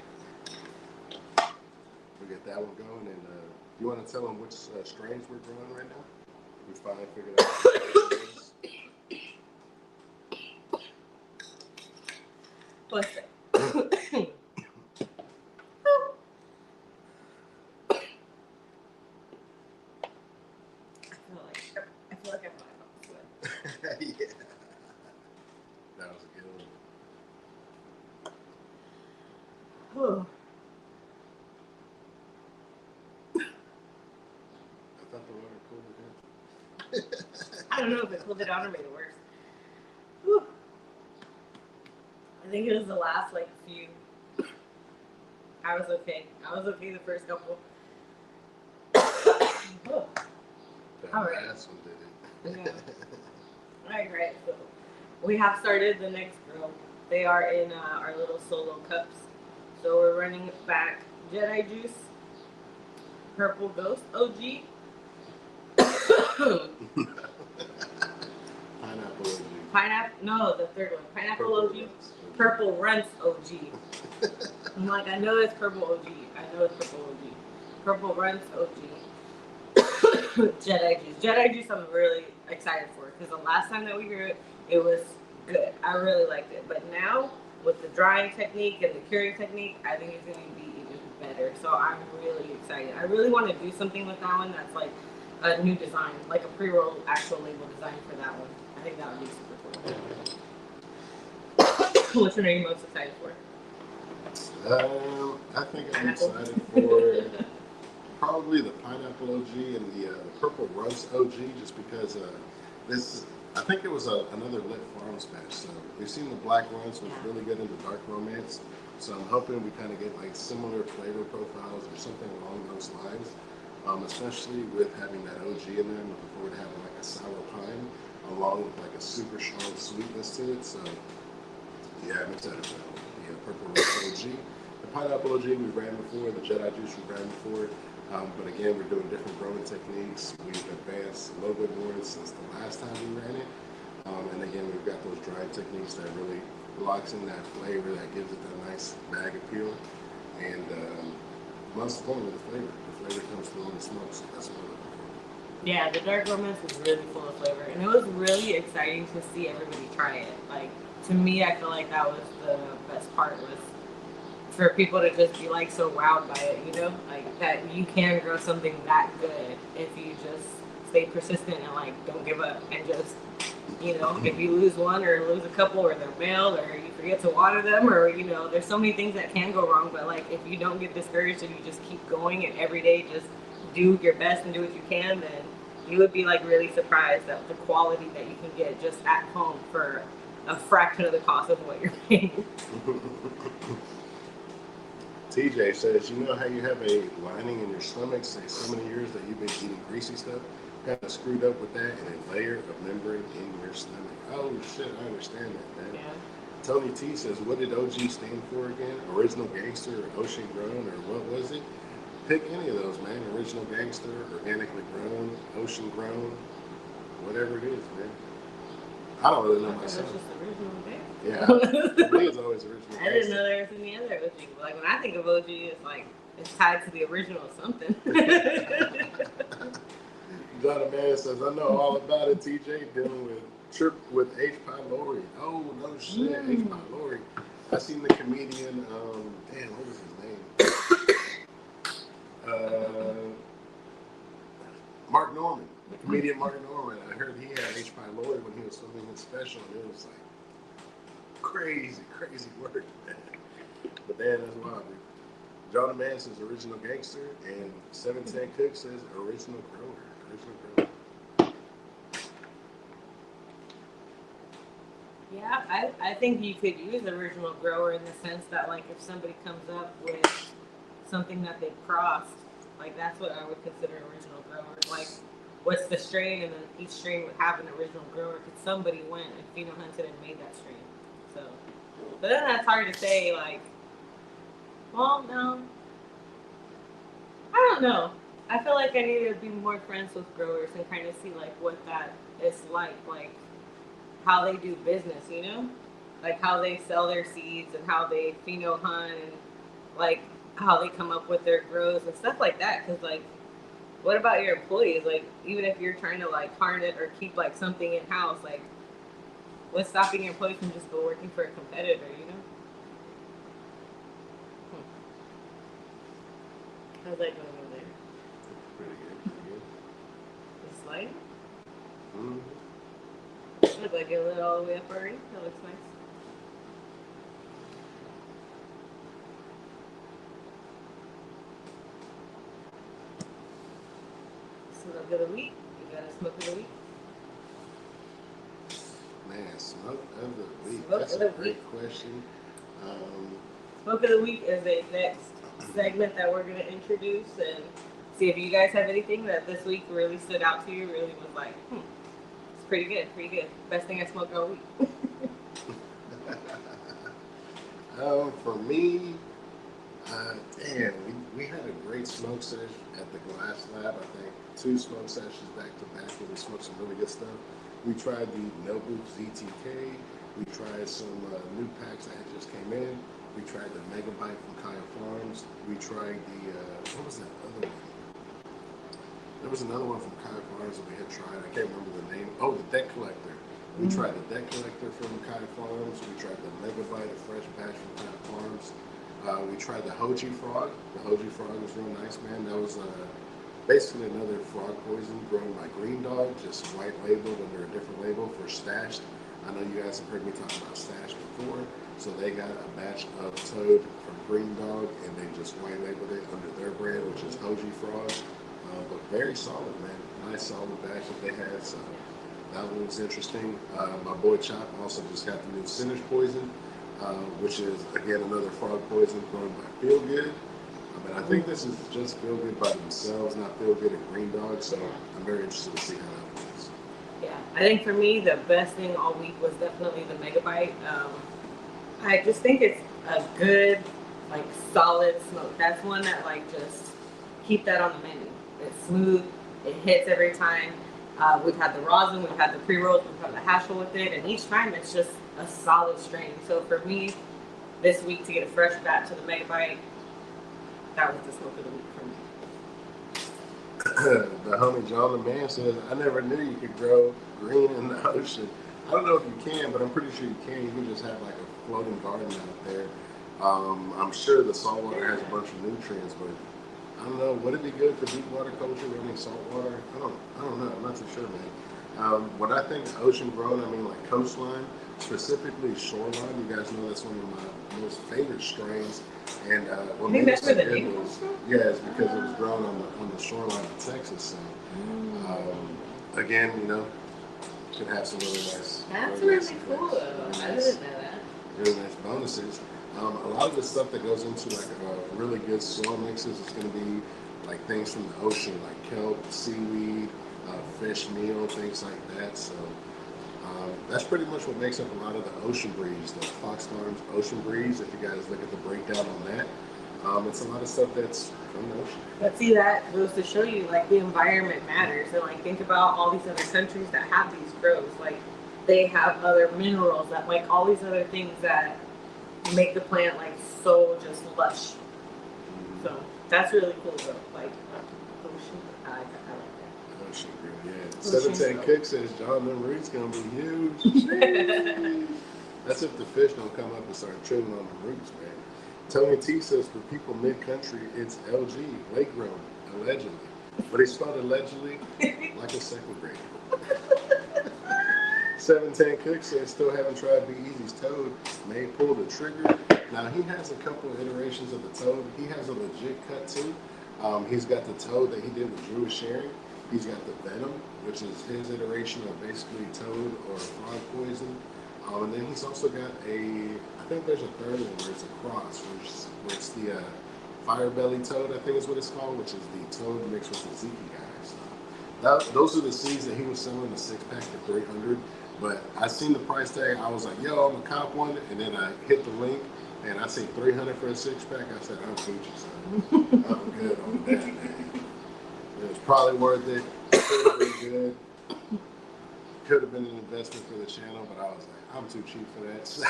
We get that one going, and you want to tell them which strains we're growing right now? We finally figured out. What's that? I feel like I'm not sweat. Yeah. That was a good one. Oh. I thought the water cooled it down. I don't know if it cooled it down or made it worse. Whew. I think it was the last like few. I was okay. I was okay the first couple. Oh. That All right. last one did it. Yeah. Alright, so we have started the next grow. They are in our little solo cups. So we're running back Jedi Juice, Purple Ghost OG, Pineapple. no, the third one, Pineapple OG, Purple Runs OG. I'm like, I know it's Purple OG. Purple Runs OG. Jedi Juice. Jedi Juice I'm really excited for because the last time that we grew it, it was good. I really liked it. But now, with the drying technique and the curing technique, I think it's going to be even better. So I'm really excited. I really want to do something with that one that's like a new design, like a pre-roll actual label design for that one. I think that would be super cool. Which one are you most excited for? I think I'm excited for probably the Pineapple OG and the Purple Runs OG, just because this, I think it was another Lit Farms batch. So we've seen the Black Runs, which really good in the dark romance. So I'm hoping we kind of get like similar flavor profiles or something along those lines. Especially with having that OG in there. I'm looking forward to having like a sour pine along with like a super strong sweetness to it. So yeah, I'm excited for that one. The Purple Runs OG. The Pineapple OG we ran before, the Jedi Juice we ran before. But again, we're doing different growing techniques. We've advanced a little bit more since the last time we ran it. And again, we've got those drying techniques that really locks in that flavor, that gives it that nice bag appeal. And most importantly, the flavor. The flavor comes through in the smoke, so that's what we're looking for. Yeah, the dark romance was really full of flavor. And it was really exciting to see everybody try it. Like, to me, I feel like that was the best part, was for people to just be like so wowed by it, you know, like that you can grow something that good if you just stay persistent and like don't give up, and just, you know, if you lose one or lose a couple or they're male or you forget to water them, or, you know, there's so many things that can go wrong, but like if you don't get discouraged and you just keep going and every day just do your best and do what you can, then you would be like really surprised at the quality that you can get just at home for a fraction of the cost of what you're paying. TJ says, you know how you have a lining in your stomach, say so many years that you've been eating greasy stuff, kind of screwed up with that, and a layer of membrane in your stomach. Oh shit, I understand that, man. Yeah. Tony T says, what did OG stand for again? Original Gangster or Ocean Grown or what was it? Pick any of those, man. Original Gangster, Organically Grown, Ocean Grown, whatever it is, man. I don't really know That's myself. just original there. Yeah, for me it's always Original I didn't Gangster. know there was any other OG. Like when I think of OG, it's like it's tied to the original something. Donna Man says, I know all about it, TJ, dealing with Trip with H. Pylori. Oh, no shit, H. Pylori. I seen the comedian, damn, what was his name? Mark Norman. The comedian Mark Norman. I heard he had H. Pylori when he was filming his special, and it was like crazy, crazy work, man. But man, that's wild, dude. John Man says Original Gangster, and 710 Cook says Original Grower. Original Grower. Yeah, I think you could use original grower in the sense that like if somebody comes up with something that they've crossed, like that's what I would consider original grower. Like what's the strain, and then each strain would have an original grower because somebody went and pheno-hunted and made that strain. So, but then that's hard to say. Like, well, no, I don't know. I feel like I need to be more friends with growers and kind of see like what that is like how they do business, you know, like how they sell their seeds and how they pheno hunt and like how they come up with their grows and stuff like that. Because like, what about your employees? Like, even if you're trying to like harness or keep like something in house, like, what's stopping your employees from just go working for a competitor? You know? How's that going over there? Pretty good, pretty good. The slide? Mm-hmm. Look like it lit all the way up already. That looks nice. Smoke of the week. You got a smoke of the week? Man, smoke of the week. Smoke That's of a the great week. question. Smoke of the week is a next segment that we're going to introduce and see if you guys have anything that this week really stood out to you. Really was like, it's pretty good, pretty good. Best thing I smoked all week. For me, damn, we had a great smoke session at the Glass Lab. I think 2 smoke sessions back to back where we smoked some really good stuff. We tried the Notebook ZTK. We tried some new packs that had just came in. We tried the Megabyte from Kaya Farms. We tried the, what was that other one? There was another one from Kaya Farms that we had tried. I can't remember the name. Oh, the Deck Collector. We tried the Deck Collector from Kaya Farms. We tried the Megabyte, a fresh batch from Kaya Farms. We tried the Hoji Frog. The Hoji Frog was real nice, man. That was basically another frog poison grown by Green Dog, just white labeled under a different label for Stashed. I know you guys have heard me talk about Stashed before. So they got a batch of Toad from Green Dog, and they just white labeled it under their brand, which is Hoji Frog. But very solid, man. Nice solid batch that they had. So that one was interesting. My boy Chop also just got the new Sinage Poison, which is, again, another frog poison grown by Feel Good. I think this is just Feel Good by themselves, not Feel Good and Green Dog, so I'm very interested to see how that works. Yeah, I think for me, the best thing all week was definitely the Megabyte. I just think it's a good, like, solid smoke. That's one that, like, just keep that on the menu. It's smooth, it hits every time. We've had the rosin, we've had the pre-rolls, we've had the hash with it, and each time it's just a solid strain. So for me, this week to get a fresh batch of the Megabyte, that was the smoke of the week for me. The homie John the Man says, I never knew you could grow green in the ocean. I don't know if you can, but I'm pretty sure you can. You can just have like a floating garden out there. I'm sure the saltwater has a bunch of nutrients, but I don't know. Would it be good for deep water culture running saltwater? I don't know. I'm not too sure, man. When I think ocean grown, I mean like coastline, specifically shoreline. You guys know that's one of my most favorite strains. And what made it so good was, it's because it was grown on the shoreline of Texas. So again, you know, should have some really nice. That's really really nice cool. effects, I didn't know that. really nice bonuses. A lot of the stuff that goes into like really good soil mixes is going to be like things from the ocean, like kelp, seaweed, fish meal, things like that. So That's pretty much what makes up a lot of the Ocean Breeze, the Fox Farms Ocean Breeze. If you guys look at the breakdown on that, it's a lot of stuff that's from the ocean. But see, that goes to show you, like, the environment matters. And, like, think about all these other countries that have these grows. Like, they have other minerals that, like, all these other things that make the plant, like, so just lush. So that's really cool, though. Like, ocean, I like that. Ocean Breeze, yeah. Ocean 710 Breeze. Cook says John, them roots gonna be huge. That's if the fish don't come up and start trimming on the roots, man. Tony T says for people mid-country, it's LG, late grown, allegedly. But he spelled allegedly like a second grader. 710 Cook says still haven't tried Be Easy's Toad. May pull the trigger. Now he has a couple of iterations of the Toad. He has a legit cut too. He's got the Toad that he did with Drew Sharing. He's got the Venom, which is his iteration of basically toad or frog poison. And then he's also got I think there's a third one where it's a cross, where it's the Fire Belly Toad, I think is what it's called, which is the toad mixed with the Ziki guys. Those are the seeds that he was selling, the 6-pack for $300. But I seen the price tag, I was like, yo, I'm gonna cop one, and then I hit the link, and I see $300 for a 6-pack. I said, I'm Gucci, son. I'm good on that, man. It was probably worth it. Could have been good. Could have been an investment for the channel, but I was like, I'm too cheap for that. So I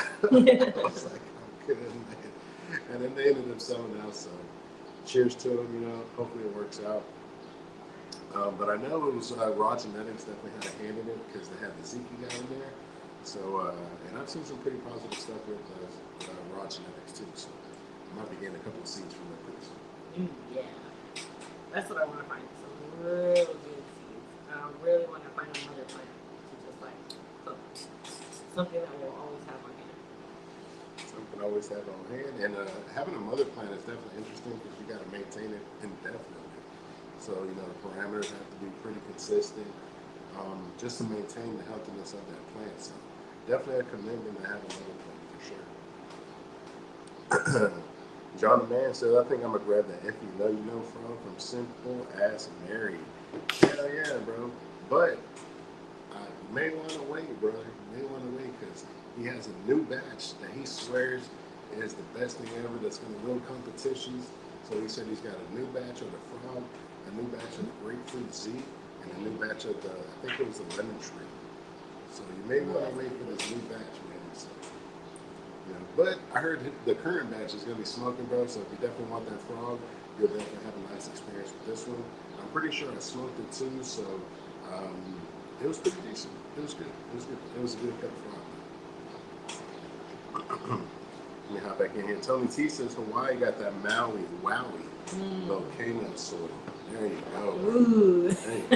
was like, I'm good, man. And then they ended up selling out. So cheers to them. You know, hopefully it works out. But I know it was Raw Genetics definitely had a hand in it because they had the Ziki guy in there. So and I've seen some pretty positive stuff with Raw Genetics too. So I might be getting a couple of seeds from that pretty soon. Yeah. That's what I want to find. Some real good seeds. I really want to find another plant to just like cook. Something that we'll always have on hand. Something I always have on hand. And having a mother plant is definitely interesting because you got to maintain it indefinitely. So, you know, the parameters have to be pretty consistent just to maintain the healthiness of that plant. So definitely a commitment to have a mother plant for sure. John the Man said, I think I'm going to grab that If You Know You Know from Simple As Mary. Hell yeah, bro. But you may want to wait, brother. You may want to wait because he has a new batch that he swears is the best thing ever that's going to win competitions. So he said he's got a new batch of the frog, a new batch of the grapefruit Z, and a new batch of the, I think it was the lemon tree. So you may want to wait for this new batch, man. So, you know, but I heard the current batch is going to be smoking, bro. So if you definitely want that frog, you'll definitely have a nice experience with this one. I'm pretty sure I smoked it too, so it was pretty decent. It was good. It was good. It was a good cut frog. Let me hop back in here. Tony T says Hawaii got that Maui Wowie volcano soil. There you go. Ooh. There you go.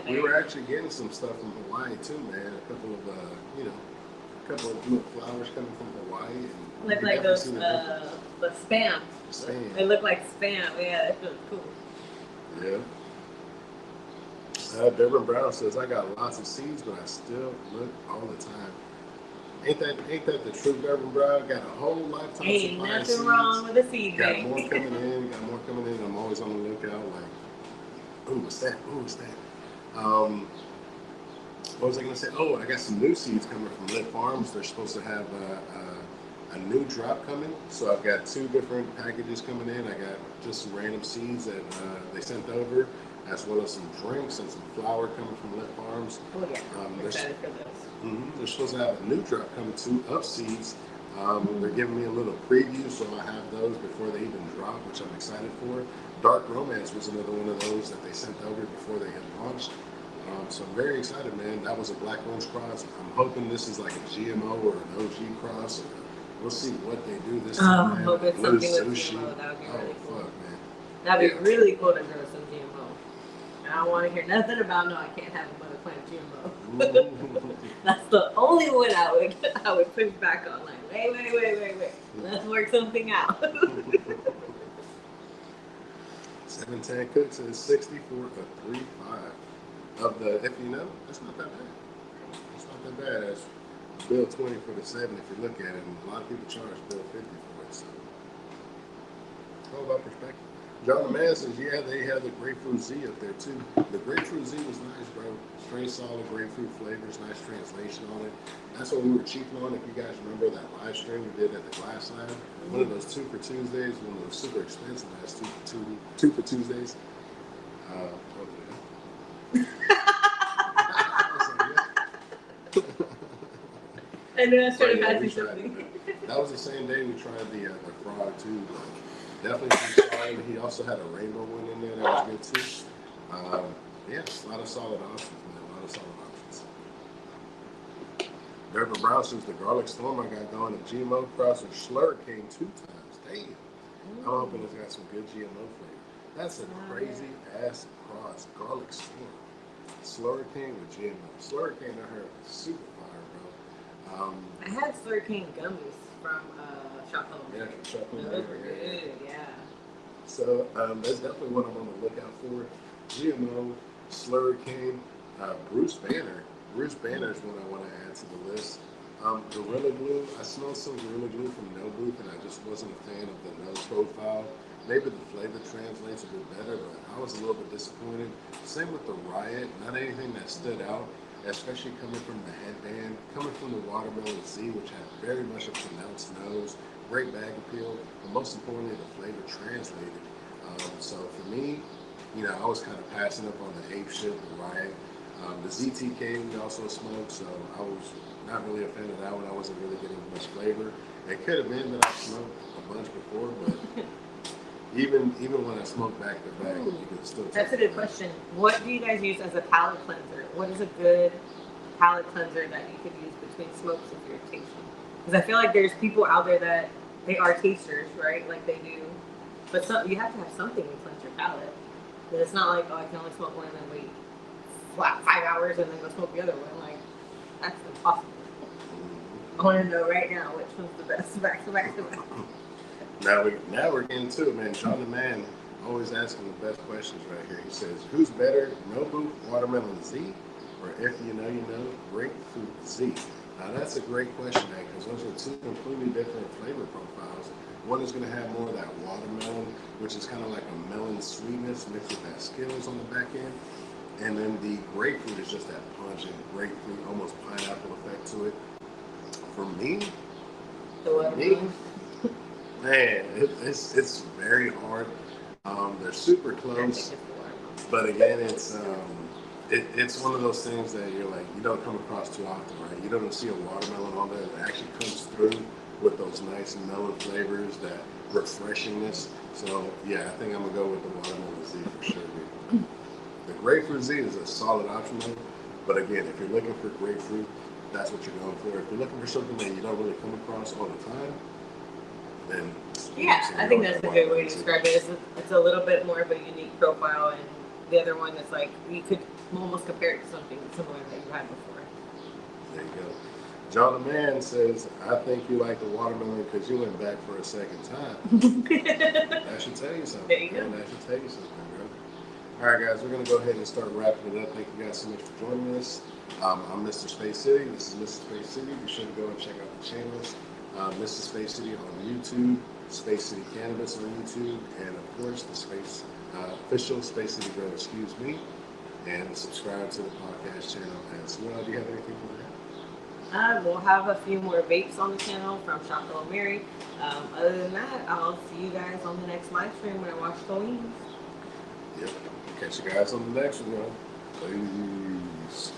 We were actually getting some stuff from Hawaii too, man. A couple of little flowers coming from Hawaii. And Look like those the spam. Spam. They look like spam. Yeah, that's really cool. Yeah. Devin Brown says I got lots of seeds, but I still look all the time. Ain't that the truth, Devin Brown? Got a whole lifetime Ain't supply of nothing seeds. wrong with a seed Got bank. more coming in. Got more coming in. I'm always on the lookout. Like, ooh, what's that? Ooh, what's that? What was I gonna say? Oh, I got some new seeds coming from Lit Farms. They're supposed to have a new drop coming. So I've got 2 different packages coming in. I got just some random seeds that they sent over, as well as some drinks and some flour coming from Lit Farms. Oh yeah, I'm excited for those. They're supposed to have a new drop coming too of seeds. They're giving me a little preview, so I have those before they even drop, which I'm excited for. Dark Romance was another one of those that they sent over before they had launched. So I'm very excited, man. That was a black orange cross. I'm hoping this is like a GMO or an OG cross. We'll see what they do this time. I hope it's something with sushi. GMO. That would be really cool. Fuck, man. That'd be really cool to grow some GMO. And I don't want to hear nothing about no, I can't have a mother plant GMO. That's the only one I would push back on. Like, wait. Let's work something out. 710 Cooks is 64 for 3.5. Of the, if you know, that's not that bad. It's not that bad. That's bill 20 for the 7 if you look at it. And a lot of people charge bill 50 for it. So it's all about perspective. John the Man says, yeah, they have the grapefruit Z up there too. The grapefruit Z was nice, bro. Straight solid grapefruit flavors, nice translation on it. That's what we were cheating on. If you guys remember that live stream we did at the Glass Lab, one of those 2 for Tuesdays, one of those super expensive ass 2 for Tuesdays. I know I should have Yeah, had we you tried something. that was the same day we tried the frog too. Definitely some solid. He also had a rainbow one in there that was good too. Yeah, a lot of solid options, man. A lot of solid options. Durban Brown says the garlic storm I got going at GMO Cross and Slurricane 2 times. Damn. I'm hoping it's got some good GMO flavor. That's a crazy ass cross. Garlic storm. Slurricane with GMO. Slurricane I heard was super fire, bro. I had Slurricane gummies from Chocolate. Yeah, from Chocolate. Those were good, yeah. So that's definitely what I'm on the lookout for. GMO, Slurricane, Bruce Banner. Bruce Banner is one I want to add to the list. Gorilla Glue. I smelled some Gorilla Glue from No Booth, and I just wasn't a fan of the nose profile. Maybe the flavor translates a bit better, but I was a little bit disappointed. Same with the Riot. Not anything that stood out, especially coming from the headband, coming from the Watermelon Z, which had very much a pronounced nose, great bag appeal, but most importantly, the flavor translated. So for me, I was kind of passing up on the Ape shit, the Riot. The ZTK we also smoked, so I was not really a fan of that one. I wasn't really getting much flavor. It could have been that I smoked a bunch before, but even when I smoked back to back, you could still. That's a good question. What do you guys use as a palate cleanser? What is a good palate cleanser that you could use between smokes if you're tasting? Because I feel like there's people out there that they are tasters, right? Like they do, but you have to have something to cleanse your palate. But it's not like, oh, I can only smoke one and then wait 5 hours and then go smoke the other one. Like that's impossible. I want to know right now which one's the best back to back to back. Now we're getting to it, man. John the Man always asking the best questions right here. He says, who's better, Nobu Watermelon Z, or if you know, Grapefruit Z? Now that's a great question, man, because those are 2 completely different flavor profiles. One is going to have more of that watermelon, which is kind of like a melon sweetness mixed with that Skittles on the back end. And then the grapefruit is just that pungent grapefruit, almost pineapple effect to it. For me, man, it's very hard. They're super close, but again, it's one of those things that you're like, you don't come across too often, right? You don't see a watermelon on there that actually comes through with those nice melon flavors, that refreshingness. So yeah, I think I'm gonna go with the watermelon Z for sure. Dude. The grapefruit Z is a solid option, but again, if you're looking for grapefruit, that's what you're going for. If you're looking for something that you don't really come across all the time, then yeah, I think that's a good way to describe it. It's a little bit more of a unique profile, and the other one is like you could almost compare it to something similar that you had before. There you go. John the Man says, I think you like the watermelon because you went back for a second time. That should tell you something. There you go. That should tell you something, bro. All right, guys, we're going to go ahead and start wrapping it up. Thank you guys so much for joining us. I'm Mr. Space City. This is Mr. Space City. Be sure to go and check out the channels. Mr. Space City on YouTube, Space City Cannabis on YouTube, and of course the official Space City Grow, excuse me, and subscribe to the podcast channel as well. Do you have anything for that? We'll have a few more vapes on the channel from Chocolate Mary. Other than that, I'll see you guys on the next live stream when I wash the wings. Yep. Catch you guys on the next one. Peace.